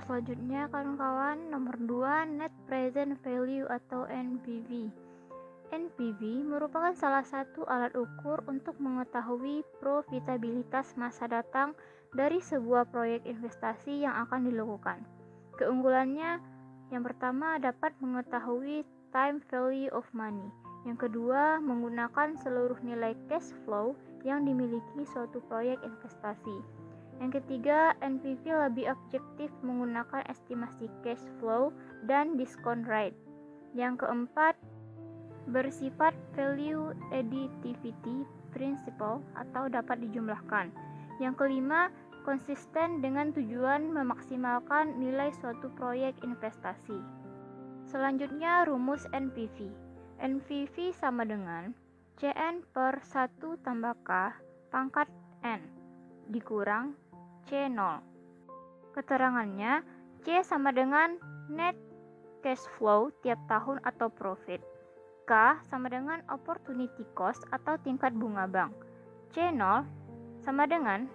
Selanjutnya kawan-kawan, nomor 2, Net Present Value atau NPV. NPV merupakan salah satu alat ukur untuk mengetahui profitabilitas masa datang dari sebuah proyek investasi yang akan dilakukan. Keunggulannya, yang pertama dapat mengetahui time value of money. Yang kedua, menggunakan seluruh nilai cash flow yang dimiliki suatu proyek investasi. Yang ketiga, NPV lebih objektif menggunakan estimasi cash flow dan discount rate. Yang keempat, bersifat value additivity principle atau dapat dijumlahkan. Yang kelima, konsisten dengan tujuan memaksimalkan nilai suatu proyek investasi. Selanjutnya, rumus NPV. NPV sama dengan CN per 1 tambah K pangkat N dikurang C0. Keterangannya, C sama dengan net cash flow tiap tahun atau profit. K sama dengan opportunity cost atau tingkat bunga bank. C0 sama dengan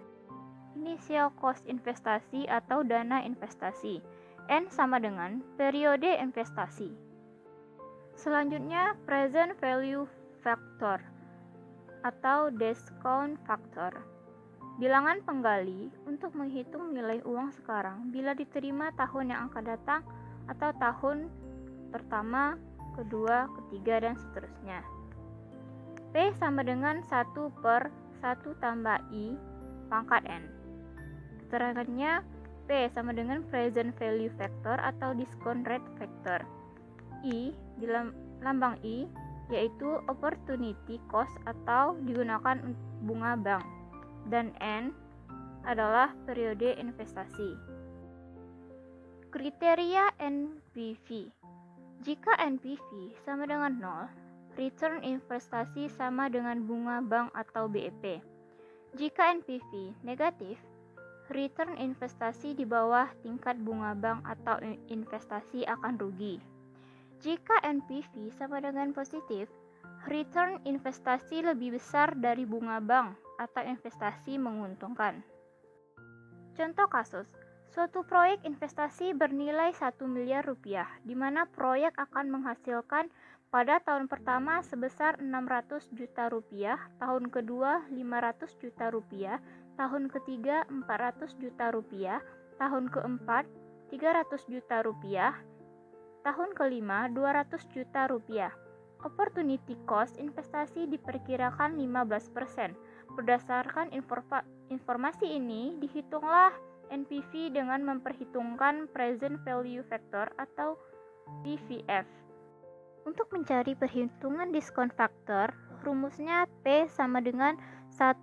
initial cost investasi atau dana investasi. N sama dengan periode investasi. Selanjutnya, present value factor atau discount factor. Bilangan penggali untuk menghitung nilai uang sekarang bila diterima tahun yang akan datang atau tahun pertama, kedua, ketiga, dan seterusnya. P sama dengan 1 per 1 tambah I pangkat N. Keterangannya, P sama dengan present value factor atau discount rate factor. I di lambang I yaitu opportunity cost atau digunakan bunga bank. Dan N adalah periode investasi. Kriteria NPV. Jika NPV sama dengan 0, return investasi sama dengan bunga bank atau BEP. Jika NPV negatif, return investasi di bawah tingkat bunga bank atau investasi akan rugi. Jika NPV sama dengan positif, return investasi lebih besar dari bunga bank atau investasi menguntungkan. Contoh kasus, suatu proyek investasi bernilai 1 miliar rupiah, di mana proyek akan menghasilkan pada tahun pertama sebesar 600 juta rupiah, tahun kedua 500 juta rupiah, tahun ketiga 400 juta rupiah, tahun keempat 300 juta rupiah, tahun kelima 200 juta rupiah. Opportunity cost investasi diperkirakan 15%. Berdasarkan informasi ini, dihitunglah NPV dengan memperhitungkan present value factor atau PVF. Untuk mencari perhitungan diskon factor, rumusnya P sama dengan 1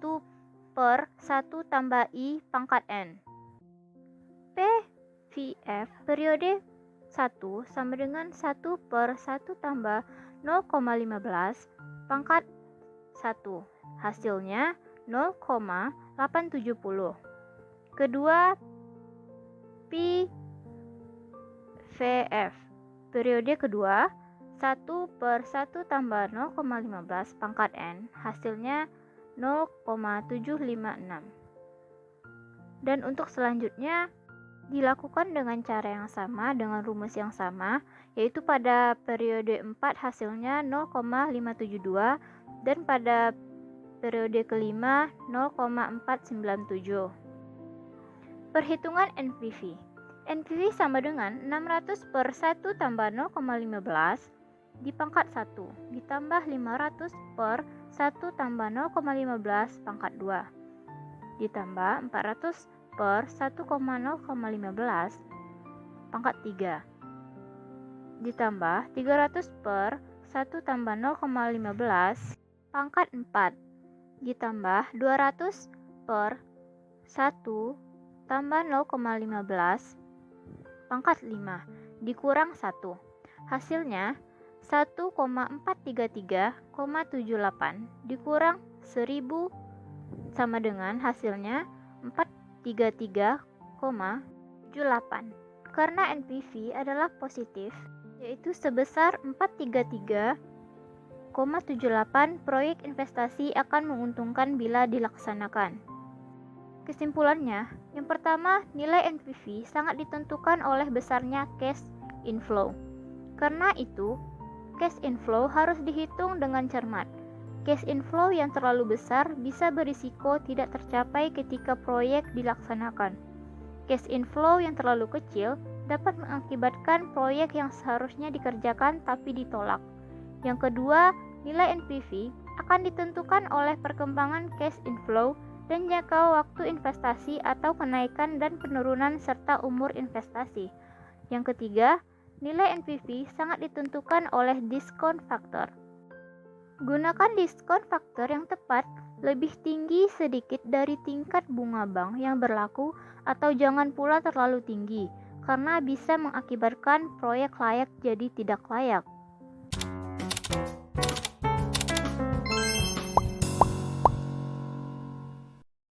per 1 tambah I pangkat N. PVF periode 1 sama dengan 1 per 1 tambah 0,15 pangkat 1. Hasilnya 0,870. Kedua, PVF periode kedua 1 per 1 tambah 0,15 pangkat N. Hasilnya 0,756. Dan untuk selanjutnya dilakukan dengan cara yang sama, dengan rumus yang sama, yaitu pada periode 4 hasilnya 0,572 dan pada periode kelima 0,497. Perhitungan NPV. NPV sama dengan 600 per 1 tambah 0,15 di pangkat 1 ditambah 500 per 1 tambah 0,15 pangkat 2 ditambah 400 per 1,015 pangkat 3 ditambah 300 per 1 tambah 0,15 pangkat 4 ditambah 200 per 1 tambah 0,15 pangkat 5 dikurang 1. Hasilnya 1,433,78 dikurang 1000 sama dengan hasilnya 433,78. Karena NPV adalah positif, yaitu sebesar 433,78, proyek investasi akan menguntungkan bila dilaksanakan. Kesimpulannya, yang pertama, nilai NPV sangat ditentukan oleh besarnya cash inflow. Karena itu, cash inflow harus dihitung dengan cermat. Cash inflow yang terlalu besar bisa berisiko tidak tercapai ketika proyek dilaksanakan. Cash inflow yang terlalu kecil dapat mengakibatkan proyek yang seharusnya dikerjakan tapi ditolak. Yang kedua, nilai NPV akan ditentukan oleh perkembangan cash inflow dan jangka waktu investasi atau kenaikan dan penurunan serta umur investasi. Yang ketiga, nilai NPV sangat ditentukan oleh diskon faktor. Gunakan diskon faktor yang tepat, lebih tinggi sedikit dari tingkat bunga bank yang berlaku atau jangan pula terlalu tinggi, karena bisa mengakibatkan proyek layak jadi tidak layak.